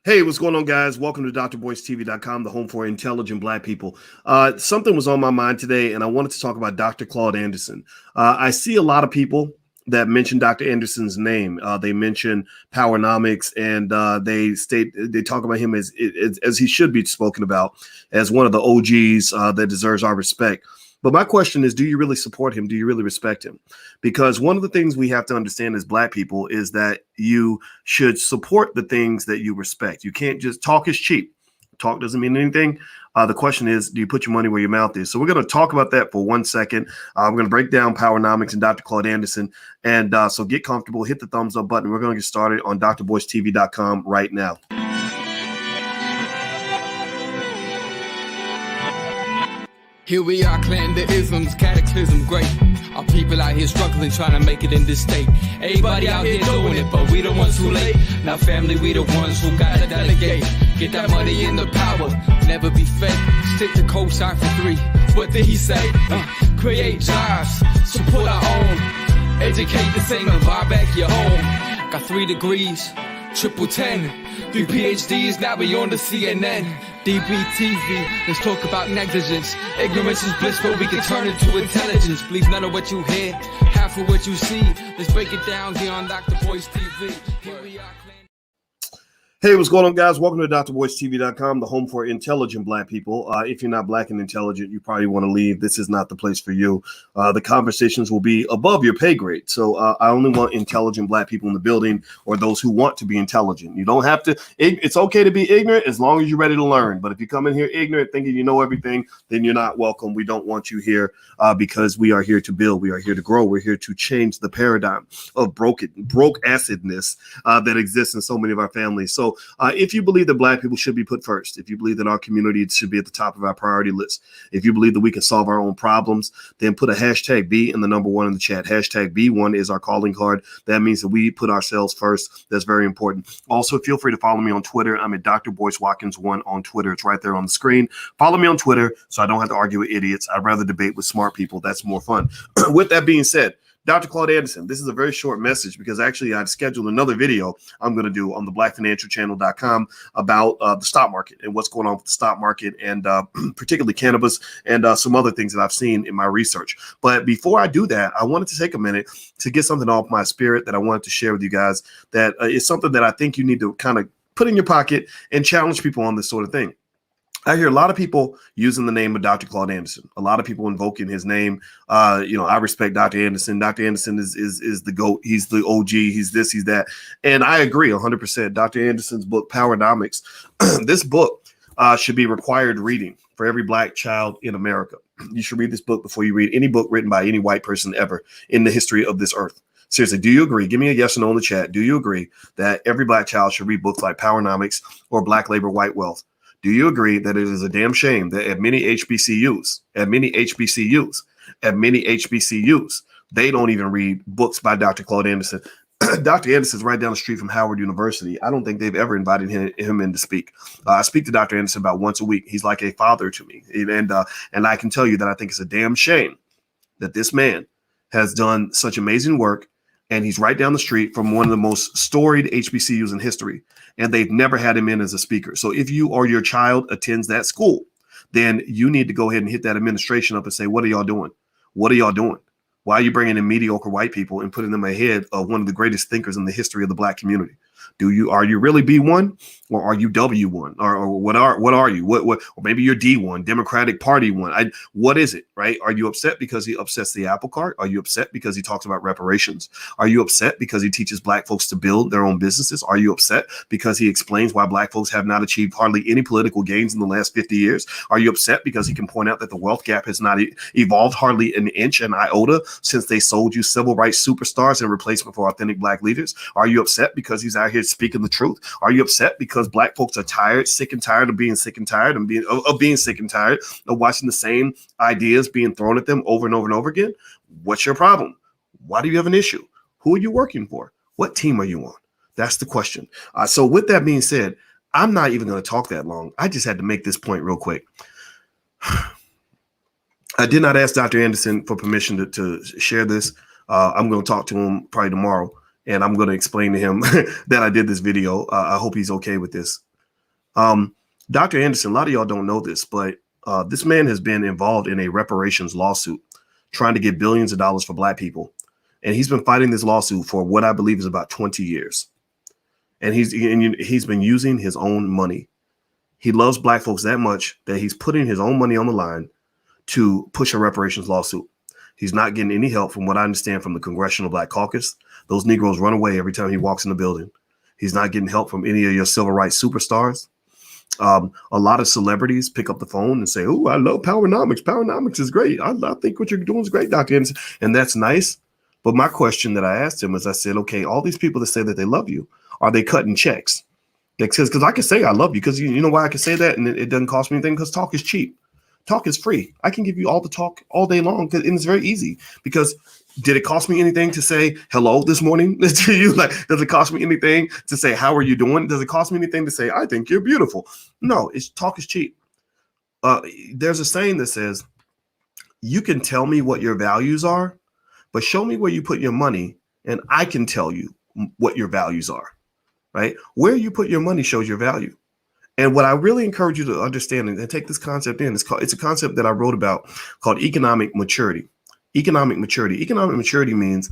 Hey, what's going on, guys? Welcome to drboystv.com, the home for intelligent Black people. Something was on my mind today, and I wanted to talk about Dr. Claud Anderson. I see a lot of people that mention Dr. Anderson's name. They mention Powernomics, and they talk about him as he should be spoken about, as one of the OGs that deserves our respect. But my question is, do you really support him? Do you really respect him? Because one of the things we have to understand as Black people is that you should support the things that you respect. You can't just talk is cheap. Talk doesn't mean anything. The question is, do you put your money where your mouth is? So we're going to talk about that for 1 second. We're going to break down Powernomics and Dr. Claud Anderson. And so get comfortable, hit the thumbs up button. We're going to get started on drboystv.com right now. Here we are, clan the isms, cataclysm great. Our people out here struggling, trying to make it in this state. Everybody out here doing it, but we the ones who late. Now family, we the ones who gotta delegate. Get that money in the power, never be fake. Stick to cosign for 3. What did he say? Create jobs, support our own. Educate the same and buy back your home. Got 3 degrees, triple 10. 3 PhDs, now we on the CNN. DBTV, let's talk about negligence. Ignorance is bliss, but we can turn it to intelligence. Believe none of what you hear, half of what you see. Let's break it down here on Dr. Boys TV. Here we are. Hey, what's going on, guys? Welcome to drboystv.com, the home for intelligent Black people. If you're not Black and intelligent, you probably want to leave. This is not the place for you. The conversations will be above your pay grade. So I only want intelligent Black people in the building, or those who want to be intelligent. You don't have to. It's okay to be ignorant as long as you're ready to learn. But if you come in here ignorant, thinking you know everything, then you're not welcome. We don't want you here because we are here to build. We are here to grow. We're here to change the paradigm of broke acidness that exists in so many of our families. So if you believe that Black people should be put first, if you believe that our community should be at the top of our priority list, if you believe that we can solve our own problems, then put a hashtag B and the number 1 in the chat. Hashtag B1 is our calling card. That means that we put ourselves first. That's very important. Also, feel free to follow me on Twitter. I'm at Dr. Boyce Watkins 1 on Twitter. It's right there on the screen. Follow me on Twitter so I don't have to argue with idiots. I'd rather debate with smart people. That's more fun. With that being said, Dr. Claud Anderson, this is a very short message because actually I've scheduled another video I'm going to do on the blackfinancialchannel.com about the stock market and what's going on with the stock market and particularly cannabis and some other things that I've seen in my research. But before I do that, I wanted to take a minute to get something off my spirit that I wanted to share with you guys that is something that I think you need to kind of put in your pocket and challenge people on this sort of thing. I hear a lot of people using the name of Dr. Claud Anderson, a lot of people invoking his name. I respect Dr. Anderson. Dr. Anderson is the GOAT. He's the OG. He's this, he's that. And I agree 100%. Dr. Anderson's book, Powernomics, this book should be required reading for every Black child in America. You should read this book before you read any book written by any white person ever in the history of this earth. Seriously, do you agree? Give me a yes or no in the chat. Do you agree that every Black child should read books like Powernomics or Black Labor, White Wealth? Do you agree that it is a damn shame that at many HBCUs, they don't even read books by Dr. Claud Anderson? Dr. Anderson's right down the street from Howard University. I don't think they've ever invited him in to speak. I speak to Dr. Anderson about once a week. He's like a father to me. And I can tell you that I think it's a damn shame that this man has done such amazing work. And he's right down the street from one of the most storied HBCUs in history. And they've never had him in as a speaker. So if you or your child attends that school, then you need to go ahead and hit that administration up and say, what are y'all doing? What are y'all doing? Why are you bringing in mediocre white people and putting them ahead of one of the greatest thinkers in the history of the Black community? Are you really B1 or are you W1 or what are you? Or maybe you're D1, Democratic Party 1. What is it, right? Are you upset because he upsets the apple cart? Are you upset because he talks about reparations? Are you upset because he teaches Black folks to build their own businesses? Are you upset because he explains why Black folks have not achieved hardly any political gains in the last 50 years? Are you upset because he can point out that the wealth gap has not evolved hardly an inch, an iota since they sold you civil rights superstars in replacement for authentic Black leaders? Are you upset because he's out here speaking the truth? Are you upset because Black folks are tired, sick and tired of being sick and tired and being sick and tired of watching the same ideas being thrown at them over and over and over again? What's your problem? Why do you have an issue? Who are you working for? What team are you on? That's the question. So with that being said, I'm not even going to talk that long. I just had to make this point real quick. I did not ask Dr. Anderson for permission to share this. I'm going to talk to him probably tomorrow, and I'm going to explain to him that I did this video. I hope he's okay with this. Dr. Anderson, a lot of y'all don't know this, but this man has been involved in a reparations lawsuit trying to get billions of dollars for Black people. And he's been fighting this lawsuit for what I believe is about 20 years. And he's been using his own money. He loves Black folks that much that he's putting his own money on the line to push a reparations lawsuit. He's not getting any help from what I understand from the Congressional Black Caucus. Those Negroes run away every time he walks in the building. He's not getting help from any of your civil rights superstars. A lot of celebrities pick up the phone and say, "Oh, I love Powernomics. Powernomics is great. I think what you're doing is great, Dr. Anderson." And that's nice. But my question that I asked him is, I said, okay, all these people that say that they love you, are they cutting checks? Because I can say I love you, because you know why I can say that and it doesn't cost me anything, because talk is cheap. Talk is free. I can give you all the talk all day long, and it's very easy. Because did it cost me anything to say hello this morning to you? Like, does it cost me anything to say, how are you doing? Does it cost me anything to say, I think you're beautiful? No, talk is cheap. There's a saying that says, you can tell me what your values are, but show me where you put your money, and I can tell you what your values are, right? Where you put your money shows your value. And what I really encourage you to understand and take this concept in, it's a concept that I wrote about called economic maturity. Economic maturity. Economic maturity means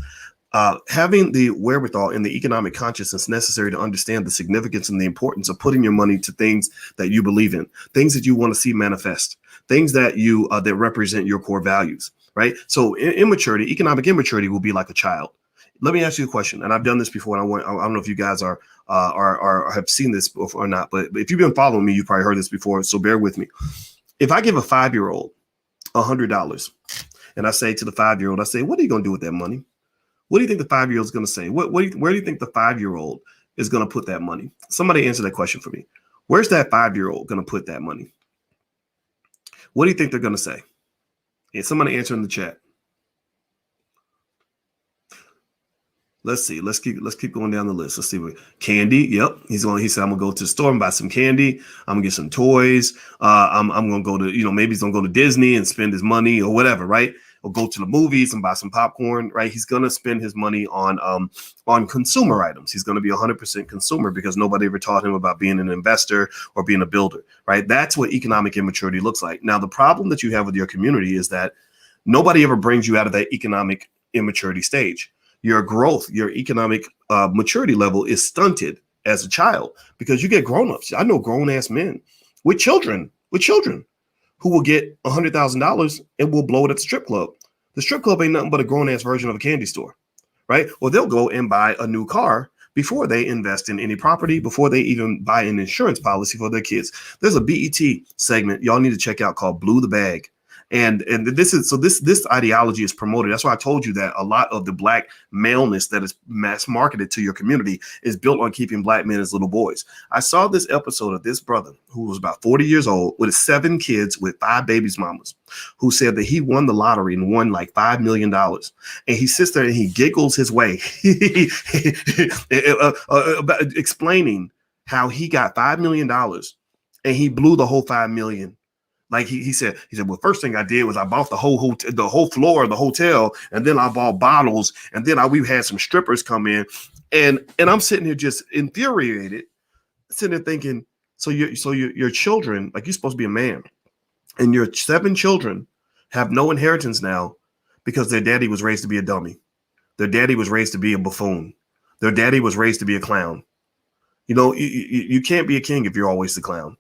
having the wherewithal and the economic consciousness necessary to understand the significance and the importance of putting your money to things that you believe in, things that you want to see manifest, things that you that represent your core values, right? So immaturity, economic immaturity will be like a child. Let me ask you a question, and I've done this before, and I don't know if you guys are have seen this before or not, but if you've been following me, you've probably heard this before, so bear with me. If I give a 5-year-old $100, and I say to the 5-year-old, I say, what are you going to do with that money? What do you think the 5-year-old is going to say? Where do you think the 5-year-old is going to put that money? Somebody answer that question for me. Where's that 5-year-old going to put that money? What do you think they're going to say? Yeah, somebody answer in the chat. Let's see. Let's keep going down the list. Let's see what candy. Yep. He said, I'm gonna go to the store and buy some candy. I'm gonna get some toys. I'm gonna go to, maybe he's gonna go to Disney and spend his money or whatever, right? Or go to the movies and buy some popcorn, right? He's gonna spend his money on consumer items. He's gonna be 100% consumer because nobody ever taught him about being an investor or being a builder, right? That's what economic immaturity looks like. Now, the problem that you have with your community is that nobody ever brings you out of that economic immaturity stage. Your growth, your economic maturity level is stunted as a child because you get grown-ups. I know grown-ass men with children who will get $100,000 and will blow it at the strip club. The strip club ain't nothing but a grown-ass version of a candy store, right? Or they'll go and buy a new car before they invest in any property, before they even buy an insurance policy for their kids. There's a BET segment y'all need to check out called Blew the Bag. And this ideology is promoted. That's why I told you that a lot of the Black maleness that is mass marketed to your community is built on keeping Black men as little boys. I saw this episode of this brother who was about 40 years old with 7 kids with 5 babies mamas, who said that he won the lottery and won like $5 million. And he sits there and he giggles his way about explaining how he got $5 million and he blew the whole $5 million. Like he said, well, first thing I did was I bought the whole floor of the hotel, and then I bought bottles, and then we had some strippers come in, and I'm sitting here just infuriated, sitting there thinking, so your children, like you're supposed to be a man, and your 7 children have no inheritance now because their daddy was raised to be a dummy, their daddy was raised to be a buffoon, their daddy was raised to be a clown. You can't be a king if you're always the clown.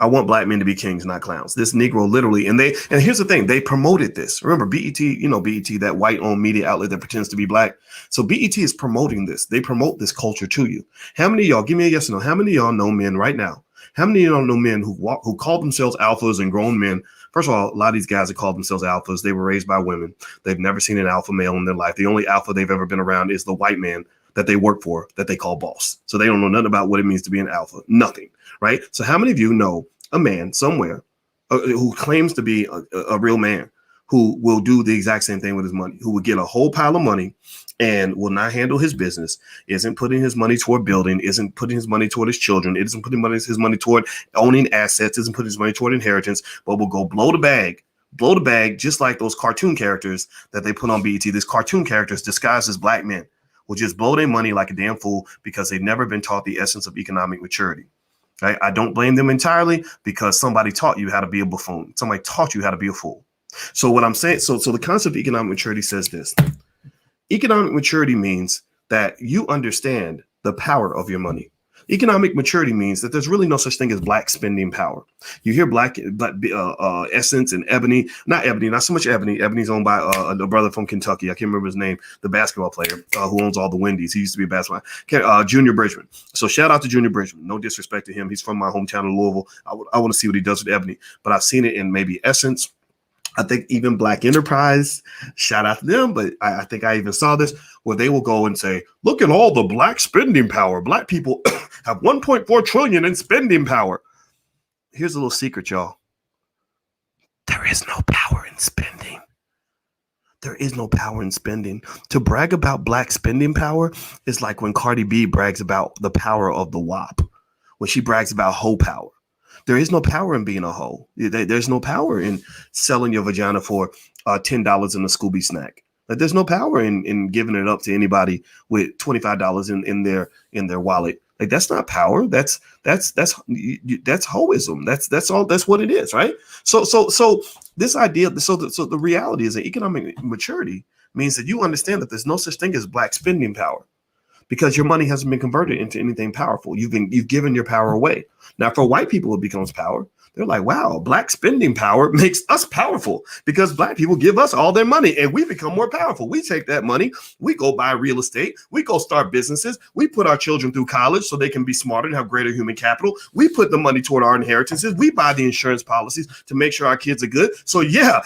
I want Black men to be kings, not clowns. This Negro literally, and here's the thing, they promoted this. Remember BET, BET, that white-owned media outlet that pretends to be Black. So BET is promoting this. They promote this culture to you. How many of y'all, give me a yes or no, how many of y'all know men right now? How many of y'all know men who call themselves alphas and grown men? First of all, a lot of these guys that call themselves alphas, they were raised by women. They've never seen an alpha male in their life. The only alpha they've ever been around is the white man that they work for, that they call boss. So they don't know nothing about what it means to be an alpha. Nothing, right? So how many of you know a man somewhere who claims to be a real man, who will do the exact same thing with his money, who will get a whole pile of money and will not handle his business, isn't putting his money toward building, isn't putting his money toward his children, isn't putting his money toward owning assets, isn't putting his money toward inheritance, but will go blow the bag, just like those cartoon characters that they put on BET. These cartoon characters disguised as Black men will just blow their money like a damn fool because they've never been taught the essence of economic maturity. I don't blame them entirely because somebody taught you how to be a buffoon. Somebody taught you how to be a fool. So what I'm saying, so the concept of economic maturity says this. Economic maturity means that you understand the power of your money. Economic maturity means that there's really no such thing as black spending power. You hear black Essence and Ebony, not so much Ebony. Ebony's owned by a brother from Kentucky. I can't remember his name, the basketball player who owns all the Wendy's. He used to be a basketball Junior Bridgman. So shout out to Junior Bridgman. No disrespect to him. He's from my hometown of Louisville. I want to see what he does with Ebony, but I've seen it in maybe Essence. I think even Black Enterprise, shout out to them, but I think I even saw this where they will go and say, look at all the black spending power. Black people have 1.4 trillion in spending power. Here's a little secret, y'all. There is no power in spending. There is no power in spending. To brag about black spending power is like when Cardi B brags about the power of the WAP, when she brags about hoe power. There is no power in being a hoe. There's no power in selling your vagina for $10 in a Scooby snack. Like, there's no power in giving it up to anybody with $25 in their wallet. Like, that's not power. That's hoism. That's all. That's what it is, right? So this idea. So the reality is that economic maturity means that you understand that there's no such thing as black spending power, because your money hasn't been converted into anything powerful. You've given your power away. Now, for white people, it becomes power. They're like, wow, black spending power makes us powerful because black people give us all their money and we become more powerful. We take that money, we go buy real estate, we go start businesses, we put our children through college so they can be smarter and have greater human capital. We put the money toward our inheritances. We buy the insurance policies to make sure our kids are good. So yeah,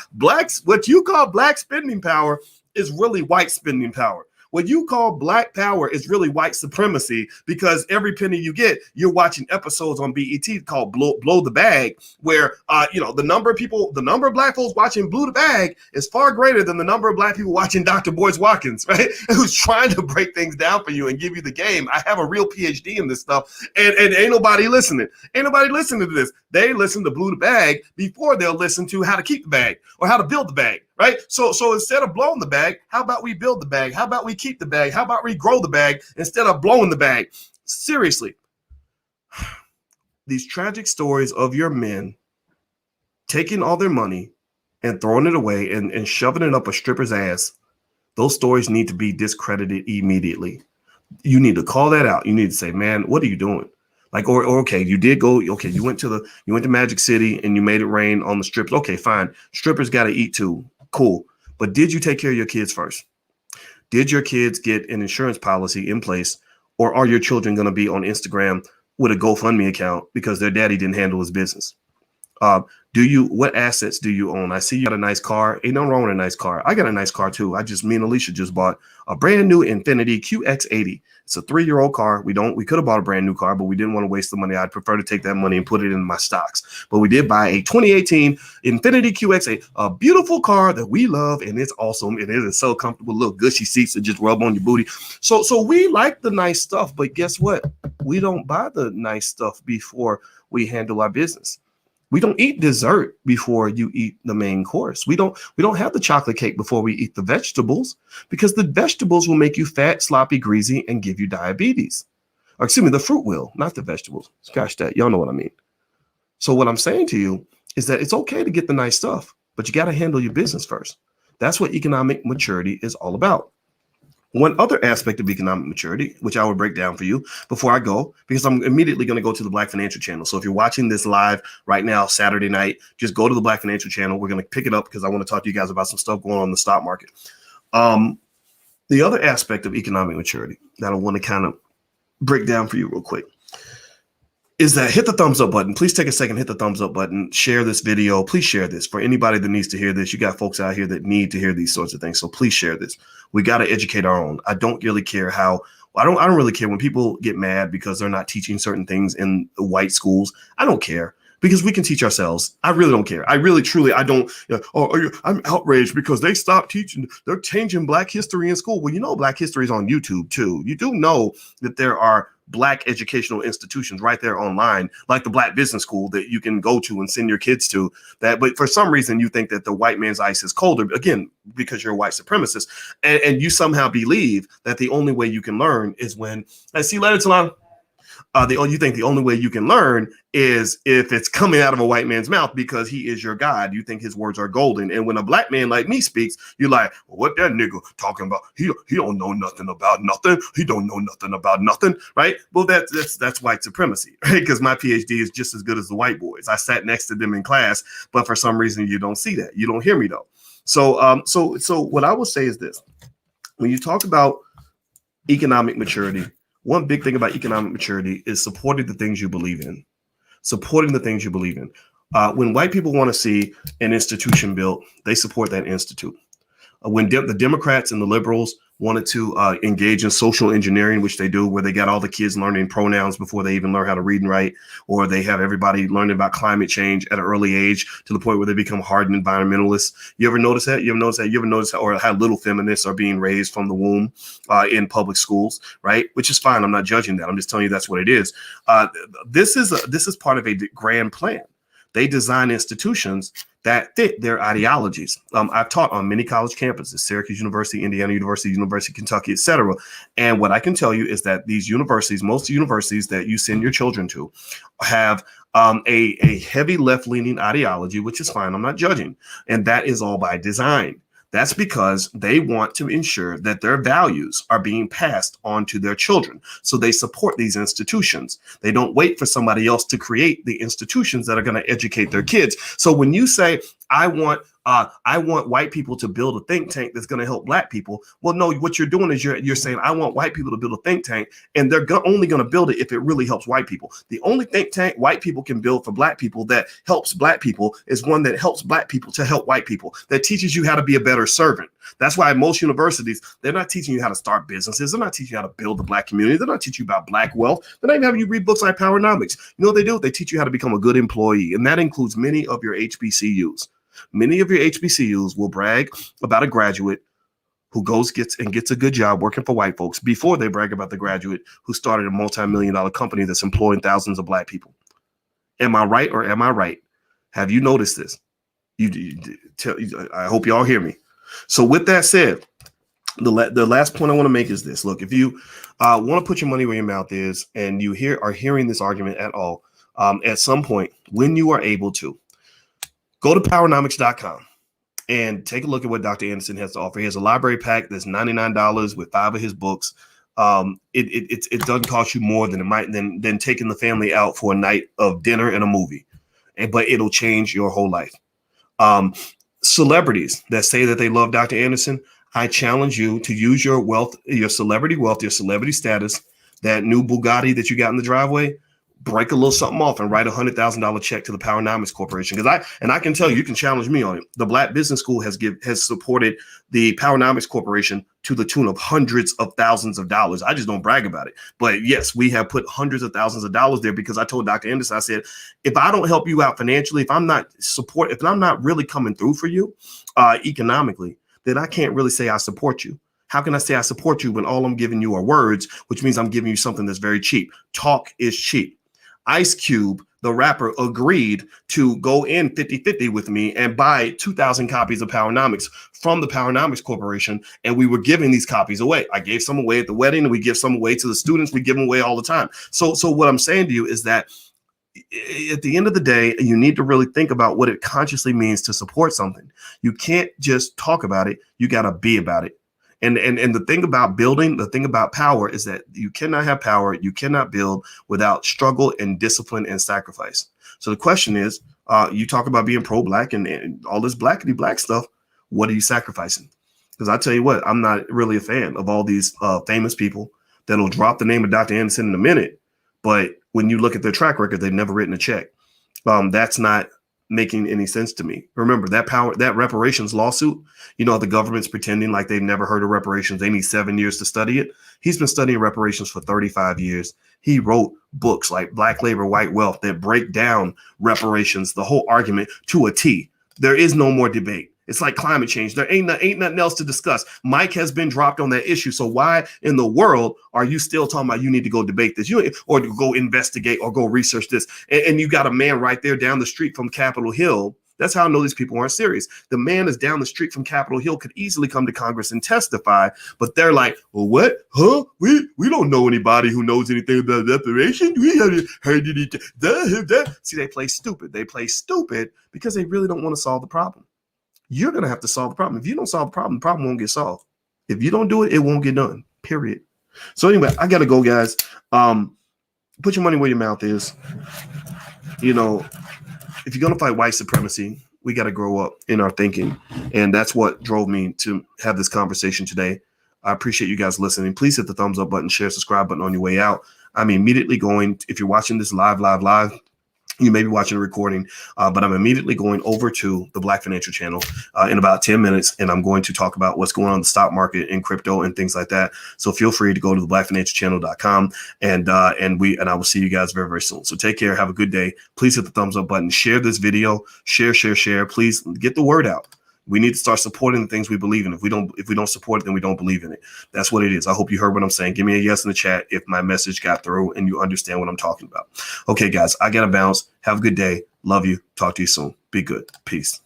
what you call black spending power is really white spending power. What you call black power is really white supremacy, because every penny you get, you're watching episodes on BET called Blow the Bag, where the number of black folks watching Blow the Bag is far greater than the number of black people watching Dr. Boyce Watkins, right? Who's trying to break things down for you and give you the game. I have a real PhD in this stuff, and ain't nobody listening. Ain't nobody listening to this. They listen to Blow the Bag before they'll listen to how to keep the bag or how to build the bag. Right. So instead of blowing the bag, how about we build the bag? How about we keep the bag? How about we grow the bag instead of blowing the bag? Seriously, these tragic stories of your men taking all their money and throwing it away and shoving it up a stripper's ass, those stories need to be discredited immediately. You need to call that out. You need to say, man, what are you doing? Like, or okay, you did go, okay, you went to Magic City and you made it rain on the strips. Okay, fine. Strippers got to eat too. Cool. But did you take care of your kids first? Did your kids get an insurance policy in place, or are your children going to be on Instagram with a GoFundMe account because their daddy didn't handle his business? What assets do you own? I see you got a nice car. Ain't nothing wrong with a nice car. I got a nice car too. Me and Alicia just bought a brand new Infiniti QX80. It's a 3-year-old car. We could have bought a brand new car, but we didn't want to waste the money. I'd prefer to take that money and put it in my stocks. But we did buy a 2018 Infiniti QX80, a beautiful car that we love, and it's awesome. And it is so comfortable, little gushy seats that just rub on your booty. So we like the nice stuff, but guess what? We don't buy the nice stuff before we handle our business. We don't eat dessert before you eat the main course. We don't have the chocolate cake before we eat the vegetables, because the vegetables will make you fat, sloppy, greasy, and give you diabetes. Or excuse me, the fruit will, not the vegetables. Gosh, y'all know what I mean. So what I'm saying to you is that it's okay to get the nice stuff, but you got to handle your business first. That's what economic maturity is all about. One other aspect of economic maturity, which I will break down for you before I go, because I'm immediately going to go to the Black Financial Channel. So if you're watching this live right now, Saturday night, just go to the Black Financial Channel. We're going to pick it up because I want to talk to you guys about some stuff going on in the stock market. The other aspect of economic maturity that I want to kind of break down for you real quick is that hit the thumbs up button. Please take a second, hit the thumbs up button, share this video. Please share this for anybody that needs to hear this. You got folks out here that need to hear these sorts of things. So please share this. We got to educate our own. I don't really care I don't really care when people get mad because they're not teaching certain things in white schools. I don't care, because we can teach ourselves. I really don't care. I really, truly, I don't. I'm outraged because they stopped teaching. They're changing Black history in school. Well, Black history is on YouTube too. You do know that there are Black educational institutions right there online, like the Black Business School that you can go to and send your kids to. But for some reason, you think that the white man's ice is colder, again, because you're a white supremacist, and you somehow believe that the only way you can learn is when. I see later, Talon. You think the only way you can learn is if it's coming out of a white man's mouth because he is your God. You think his words are golden. And when a black man like me speaks, you're like, well, what that nigga talking about? He don't know nothing about nothing. He don't know nothing about nothing, right? Well, that's white supremacy, right? Because my PhD is just as good as the white boys. I sat next to them in class, but for some reason you don't see that. You don't hear me though. So what I will say is this: when you talk about economic maturity, one big thing about economic maturity is supporting the things you believe in. Supporting the things you believe in. When white people want to see an institution built, they support that institute. When the Democrats and the liberals wanted to engage in social engineering, which they do, where they got all the kids learning pronouns before they even learn how to read and write, or they have everybody learning about climate change at an early age to the point where they become hardened environmentalists. You ever notice that? You ever notice how little feminists are being raised from the womb in public schools, right? Which is fine. I'm not judging that. I'm just telling you that's what it is. This is part of a grand plan. They design institutions that fit their ideologies. I've taught on many college campuses: Syracuse University, Indiana University, University of Kentucky, etc. And what I can tell you is that these universities, most universities that you send your children to, have a heavy left-leaning ideology, which is fine. I'm not judging. And that is all by design. That's because they want to ensure that their values are being passed on to their children. So they support these institutions. They don't wait for somebody else to create the institutions that are going to educate their kids. So when you say, I want white people to build a think tank that's going to help black people. Well, no, what you're doing is you're saying, I want white people to build a think tank, and they're only going to build it if it really helps white people. The only think tank white people can build for black people that helps black people is one that helps black people to help white people, that teaches you how to be a better servant. That's why most universities, they're not teaching you how to start businesses. They're not teaching you how to build the black community. They're not teaching you about black wealth. They're not even having you read books like Powernomics. You know what they do? They teach you how to become a good employee. And that includes many of your HBCUs. Many of your HBCUs will brag about a graduate who gets a good job working for white folks before they brag about the graduate who started a multi-million-dollar company that's employing thousands of black people. Am I right or am I right? Have you noticed this? I hope y'all hear me. So with that said, the last point I want to make is this. Look, if you want to put your money where your mouth is and you are hearing this argument at all, at some point when you are able to, go to Powernomics.com and take a look at what Dr. Anderson has to offer. He has a library pack that's $99 with 5 of his books. It doesn't cost you more than taking the family out for a night of dinner and a movie, but it'll change your whole life. Celebrities that say that they love Dr. Anderson, I challenge you to use your wealth, your celebrity status, that new Bugatti that you got in the driveway. Break a little something off and write $100,000 check to the Powernomics Corporation. Because I can tell you can challenge me on it. The Black Business School has supported the Powernomics Corporation to the tune of hundreds of thousands of dollars. I just don't brag about it. But yes, we have put hundreds of thousands of dollars there because I told Dr. Anderson, I said, if I don't help you out financially, if I'm not really coming through for you economically, then I can't really say I support you. How can I say I support you when all I'm giving you are words, which means I'm giving you something that's very cheap? Talk is cheap. Ice Cube, the rapper, agreed to go in 50-50 with me and buy 2,000 copies of Powernomics from the Powernomics Corporation. And we were giving these copies away. I gave some away at the wedding, and we give some away to the students. We give them away all the time. So what I'm saying to you is that at the end of the day, you need to really think about what it consciously means to support something. You can't just talk about it. You got to be about it. And the thing about building, the thing about power is that you cannot have power, you cannot build without struggle and discipline and sacrifice. So the question is, you talk about being pro-black and all this blackity black stuff. What are you sacrificing? Because I tell you what, I'm not really a fan of all these famous people that'll drop the name of Dr. Anderson in a minute. But when you look at their track record, they've never written a check. That's not making any sense to me. Remember that reparations lawsuit, the government's pretending like they've never heard of reparations. They need 7 years to study it. He's been studying reparations for 35 years. He wrote books like Black Labor, White Wealth that break down reparations, the whole argument to a T. There is no more debate. It's like climate change. There ain't nothing else to discuss. Mike has been dropped on that issue. So why in the world are you still talking about you need to go debate this, or to go investigate or go research this? And you got a man right there down the street from Capitol Hill That's how I know these people aren't serious. The man is down the street from Capitol Hill, could easily come to Congress and testify, but they're like, well, what? Huh? We don't know anybody who knows anything about reparation. We haven't heard anything. See, they play stupid. They play stupid because they really don't want to solve the problem. You're going to have to solve the problem. If you don't solve the problem won't get solved. If you don't do it, it won't get done, period. So anyway, I got to go, guys. Put your money where your mouth is. You know, if you're going to fight white supremacy, we got to grow up in our thinking. And that's what drove me to have this conversation today. I appreciate you guys listening. Please hit the thumbs up button, share, subscribe button on your way out. I'm immediately going, if you're watching this live, you may be watching a recording, but I'm immediately going over to the Black Financial Channel in about 10 minutes, and I'm going to talk about what's going on in the stock market and crypto and things like that. So feel free to go to the blackfinancialchannel.com, and I will see you guys very, very soon. So take care. Have a good day. Please hit the thumbs up button. Share this video. Share. Please get the word out. We need to start supporting the things we believe in. If we don't support it, then we don't believe in it. That's what it is. I hope you heard what I'm saying. Give me a yes in the chat if my message got through and you understand what I'm talking about. Okay, guys, I got to bounce. Have a good day. Love you. Talk to you soon. Be good. Peace.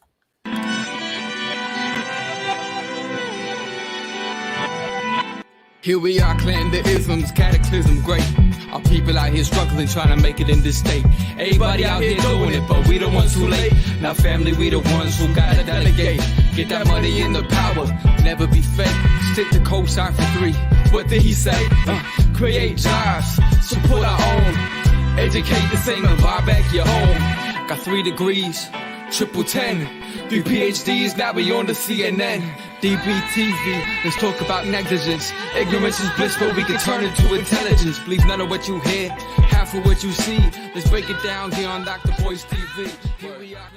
Here we are, clan the isms, cataclysm great. Our people out here struggling, trying to make it in this state. Everybody out here doing it, but we the ones too late. Now family, we the ones who gotta delegate. Get that money in the power, never be fake. Stick to cosign for 3. What did he say? Create jobs, support our own. Educate the same and buy back your home. Got 3 degrees, triple 10. 3 PhDs, now we on the CNN. DBTV, let's talk about negligence. Ignorance is bliss, but we can turn it to intelligence. Believe none of what you hear, half of what you see. Let's break it down here on Dr. Boyce TV. Here we are.